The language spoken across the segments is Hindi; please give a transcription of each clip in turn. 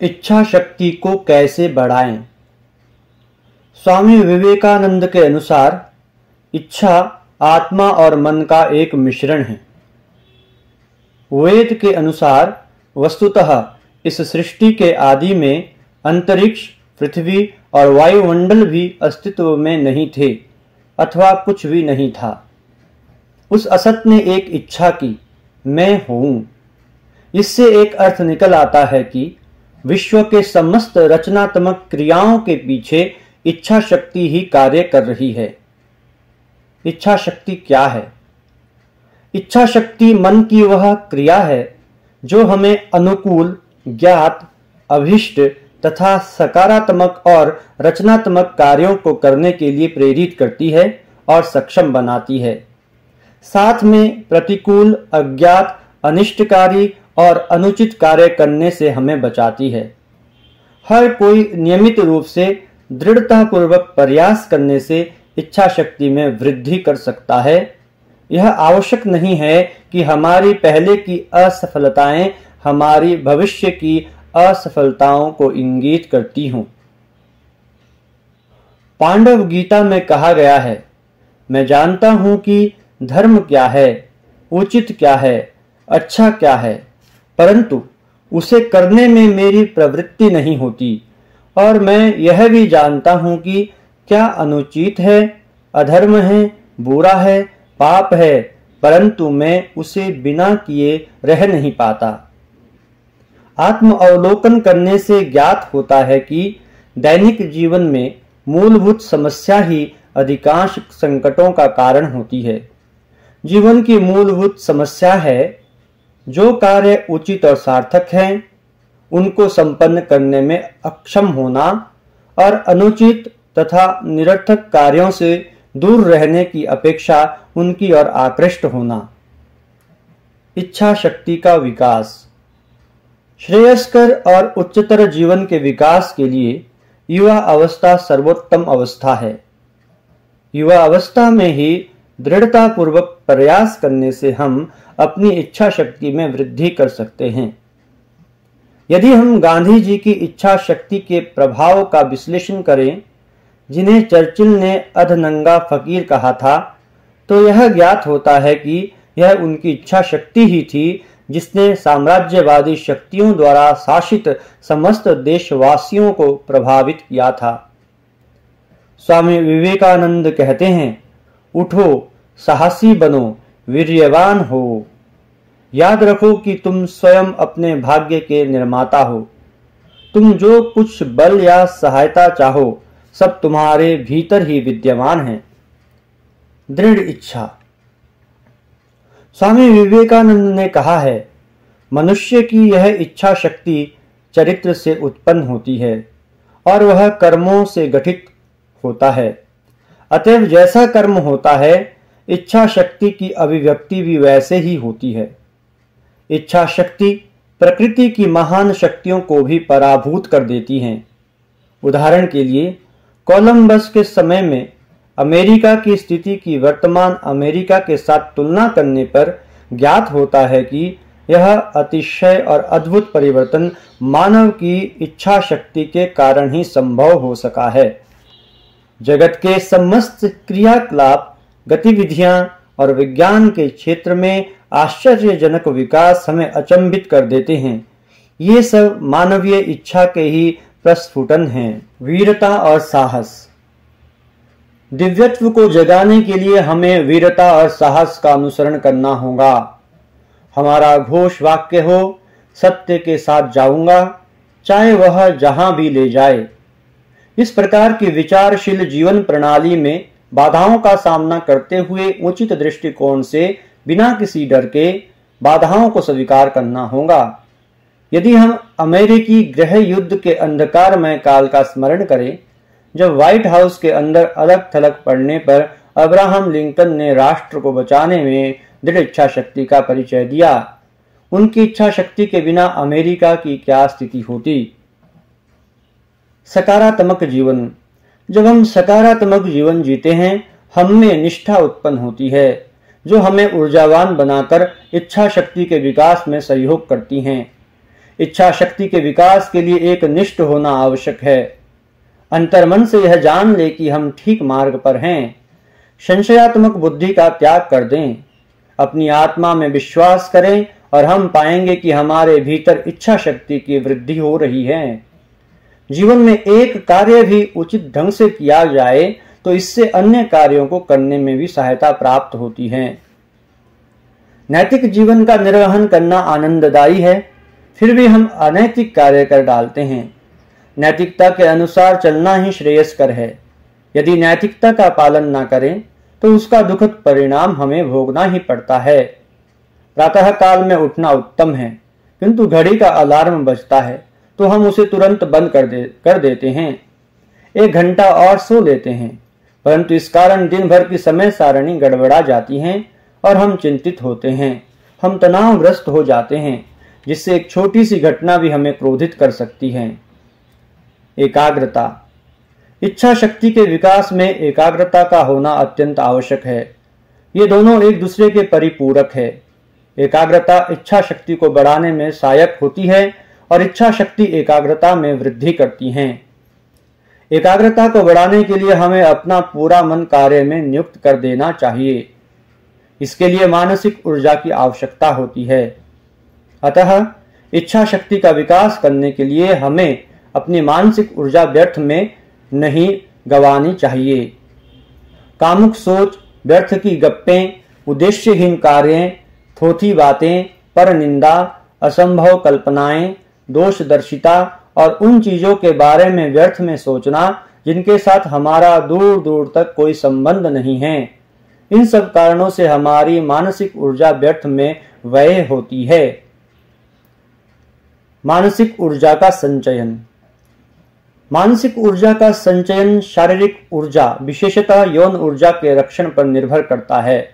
इच्छा शक्ति को कैसे बढ़ाएं? स्वामी विवेकानंद के अनुसार इच्छा आत्मा और मन का एक मिश्रण है। वेद के अनुसार वस्तुतः इस सृष्टि के आदि में अंतरिक्ष, पृथ्वी और वायुमंडल भी अस्तित्व में नहीं थे अथवा कुछ भी नहीं था। उस असत ने एक इच्छा की, मैं हूं। इससे एक अर्थ निकल आता है कि विश्व के समस्त रचनात्मक क्रियाओं के पीछे इच्छा शक्ति ही कार्य कर रही है। इच्छा शक्ति क्या है? इच्छा शक्ति मन की वह क्रिया है जो हमें अनुकूल, ज्ञात, अभीष्ट तथा सकारात्मक और रचनात्मक कार्यों को करने के लिए प्रेरित करती है और सक्षम बनाती है। साथ में प्रतिकूल, अज्ञात, अनिष्टकारी और अनुचित कार्य करने से हमें बचाती है। हर कोई नियमित रूप से दृढ़तापूर्वक प्रयास करने से इच्छा शक्ति में वृद्धि कर सकता है। यह आवश्यक नहीं है कि हमारी पहले की असफलताएं हमारी भविष्य की असफलताओं को इंगित करती हों। पांडव गीता में कहा गया है, मैं जानता हूं कि धर्म क्या है, उचित क्या है, अच्छा क्या है, परंतु उसे करने में मेरी प्रवृत्ति नहीं होती। और मैं यह भी जानता हूं कि क्या अनुचित है, अधर्म है, बुरा है, पाप है, परंतु मैं उसे बिना किए रह नहीं पाता। आत्म अवलोकन करने से ज्ञात होता है कि दैनिक जीवन में मूलभूत समस्या ही अधिकांश संकटों का कारण होती है। जीवन की मूलभूत समस्या है जो कार्य उचित और सार्थक हैं उनको संपन्न करने में अक्षम होना और अनुचित तथा निरर्थक कार्यों से दूर रहने की अपेक्षा उनकी ओर आकृष्ट होना। इच्छा शक्ति का विकास। श्रेयस्कर और उच्चतर जीवन के विकास के लिए युवा अवस्था सर्वोत्तम अवस्था है। युवा अवस्था में ही दृढ़तापूर्वक प्रयास करने से हम अपनी इच्छा शक्ति में वृद्धि कर सकते हैं। यदि हम गांधी जी की इच्छा शक्ति के प्रभाव का विश्लेषण करें, जिन्हें चर्चिल ने अधनंगा फकीर कहा था, तो यह ज्ञात होता है कि यह उनकी इच्छा शक्ति ही थी जिसने साम्राज्यवादी शक्तियों द्वारा शासित समस्त देशवासियों को प्रभावित किया था। स्वामी विवेकानंद कहते हैं, उठो, साहसी बनो, वीर्यवान हो। याद रखो कि तुम स्वयं अपने भाग्य के निर्माता हो। तुम जो कुछ बल या सहायता चाहो सब तुम्हारे भीतर ही विद्यमान है। दृढ़ इच्छा। स्वामी विवेकानंद ने कहा है, मनुष्य की यह इच्छा शक्ति चरित्र से उत्पन्न होती है और वह कर्मों से गठित होता है। अतएव जैसा कर्म होता है, इच्छा शक्ति की अभिव्यक्ति भी वैसे ही होती है। इच्छा शक्ति प्रकृति की महान शक्तियों को भी पराभूत कर देती हैं। उदाहरण के लिए, कोलंबस के समय में अमेरिका की स्थिति की वर्तमान अमेरिका के साथ तुलना करने पर ज्ञात होता है कि यह अतिशय और अद्भुत परिवर्तन मानव की इच्छा शक्ति के कारण ही संभव हो सका है। जगत के समस्त क्रियाकलाप, गतिविधियां और विज्ञान के क्षेत्र में आश्चर्यजनक विकास हमें अचंभित कर देते हैं। ये सब मानवीय इच्छा के ही प्रस्फुटन हैं। वीरता और साहस। दिव्यत्व को जगाने के लिए हमें वीरता और साहस का अनुसरण करना होगा। हमारा घोष वाक्य हो, सत्य के साथ जाऊंगा, चाहे वह जहां भी ले जाए। इस प्रकार की विचारशील जीवन प्रणाली में बाधाओं का सामना करते हुए उचित दृष्टिकोण से बिना किसी डर के बाधाओं को स्वीकार करना होगा। यदि हम अमेरिकी गृह युद्ध के अंधकारमय काल का स्मरण करें, जब व्हाइट हाउस के अंदर अलग थलग पड़ने पर अब्राहम लिंकन ने राष्ट्र को बचाने में दृढ़ इच्छा शक्ति का परिचय दिया, उनकी इच्छा शक्ति के बिना अमेरिका की क्या स्थिति होती। सकारात्मक जीवन। जब हम सकारात्मक जीवन जीते हैं, हम में निष्ठा उत्पन्न होती है जो हमें ऊर्जावान बनाकर इच्छा शक्ति के विकास में सहयोग करती हैं। इच्छा शक्ति के विकास के लिए एक निष्ठ होना आवश्यक है। अंतर्मन से यह जान ले कि हम ठीक मार्ग पर हैं। संशयात्मक बुद्धि का त्याग कर दें, अपनी आत्मा में विश्वास करें और हम पाएंगे कि हमारे भीतर इच्छा शक्ति की वृद्धि हो रही है। जीवन में एक कार्य भी उचित ढंग से किया जाए तो इससे अन्य कार्यों को करने में भी सहायता प्राप्त होती है। नैतिक जीवन का निर्वहन करना आनंददायी है, फिर भी हम अनैतिक कार्य कर डालते हैं। नैतिकता के अनुसार चलना ही श्रेयस्कर है। यदि नैतिकता का पालन न करें तो उसका दुखद परिणाम हमें भोगना ही पड़ता है। प्रातः काल में उठना उत्तम है, किंतु घड़ी का अलार्म बजता है तो हम उसे तुरंत बंद कर देते हैं। 1 घंटा और सो लेते हैं, परंतु इस कारण दिन भर की समय सारणी गड़बड़ा जाती है और हम चिंतित होते हैं। हम तनावग्रस्त हो जाते हैं, जिससे एक छोटी सी घटना भी हमें क्रोधित कर सकती है। एकाग्रता। इच्छा शक्ति के विकास में एकाग्रता का होना अत्यंत आवश्यक है। ये दोनों एक दूसरे के परिपूरक है। एकाग्रता इच्छा शक्ति को बढ़ाने में सहायक होती है और इच्छा शक्ति एकाग्रता में वृद्धि करती है। एकाग्रता को बढ़ाने के लिए हमें अपना पूरा मन कार्य में नियुक्त कर देना चाहिए। इसके लिए मानसिक ऊर्जा की आवश्यकता होती है। अतः इच्छा शक्ति का विकास करने के लिए हमें अपनी मानसिक ऊर्जा व्यर्थ में नहीं गंवानी चाहिए। कामुक सोच, व्यर्थ की गप्पें, उद्देश्यहीन कार्य, थोथी बातें, पर निंदा, असंभव कल्पनाएं, दोषदर्शिता और उन चीजों के बारे में व्यर्थ में सोचना जिनके साथ हमारा दूर दूर तक कोई संबंध नहीं है, इन सब कारणों से हमारी मानसिक ऊर्जा व्यर्थ में व्यय होती है। मानसिक ऊर्जा का संचयन। मानसिक ऊर्जा का संचयन शारीरिक ऊर्जा, विशेषतः यौन ऊर्जा के रक्षण पर निर्भर करता है।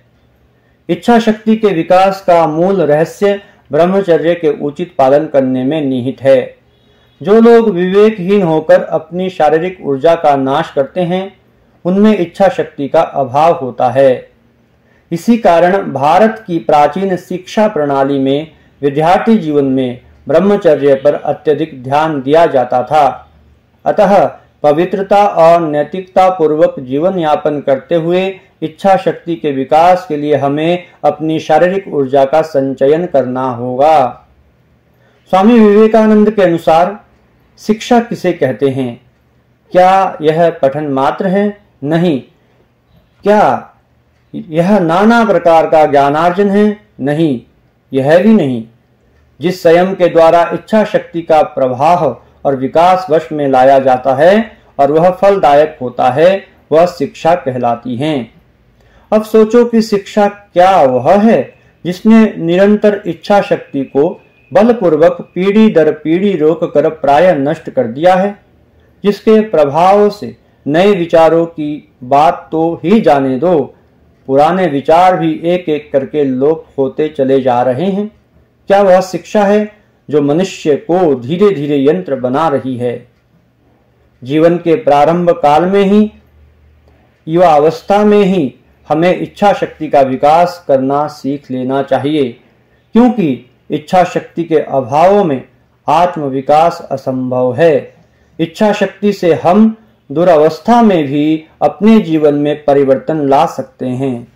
इच्छा शक्ति के विकास का मूल रहस्य ब्रह्मचर्य के उचित पालन करने में निहित है। जो लोग विवेकहीन होकर अपनी शारीरिक ऊर्जा का नाश करते हैं, उनमें इच्छा शक्ति का अभाव होता है। इसी कारण भारत की प्राचीन शिक्षा प्रणाली में विद्यार्थी जीवन में ब्रह्मचर्य पर अत्यधिक ध्यान दिया जाता था। अतः पवित्रता और नैतिकता पूर्वक जीवन यापन करते हुए इच्छा शक्ति के विकास के लिए हमें अपनी शारीरिक ऊर्जा का संचयन करना होगा। स्वामी विवेकानंद के अनुसार शिक्षा किसे कहते हैं? क्या यह पठन मात्र है? नहीं। क्या यह नाना प्रकार का ज्ञानार्जन है? नहीं, यह भी नहीं। जिस संयम के द्वारा इच्छा शक्ति का प्रवाह और विकास वश में लाया जाता है और वह फलदायक होता है, वह शिक्षा कहलाती है। अब सोचो कि शिक्षा क्या वह है जिसने निरंतर इच्छा शक्ति को बलपूर्वक पीढ़ी दर पीढ़ी रोककर प्राय नष्ट कर दिया है, जिसके प्रभाव से नए विचारों की बात तो ही जाने दो, पुराने विचार भी एक एक करके लोप होते चले जा रहे हैं। क्या वह शिक्षा है जो मनुष्य को धीरे धीरे यंत्र बना रही है? जीवन के प्रारंभ काल में ही, युवा अवस्था में ही हमें इच्छा शक्ति का विकास करना सीख लेना चाहिए, क्योंकि इच्छा शक्ति के अभाव में आत्म विकास असंभव है। इच्छा शक्ति से हम दुरावस्था में भी अपने जीवन में परिवर्तन ला सकते हैं।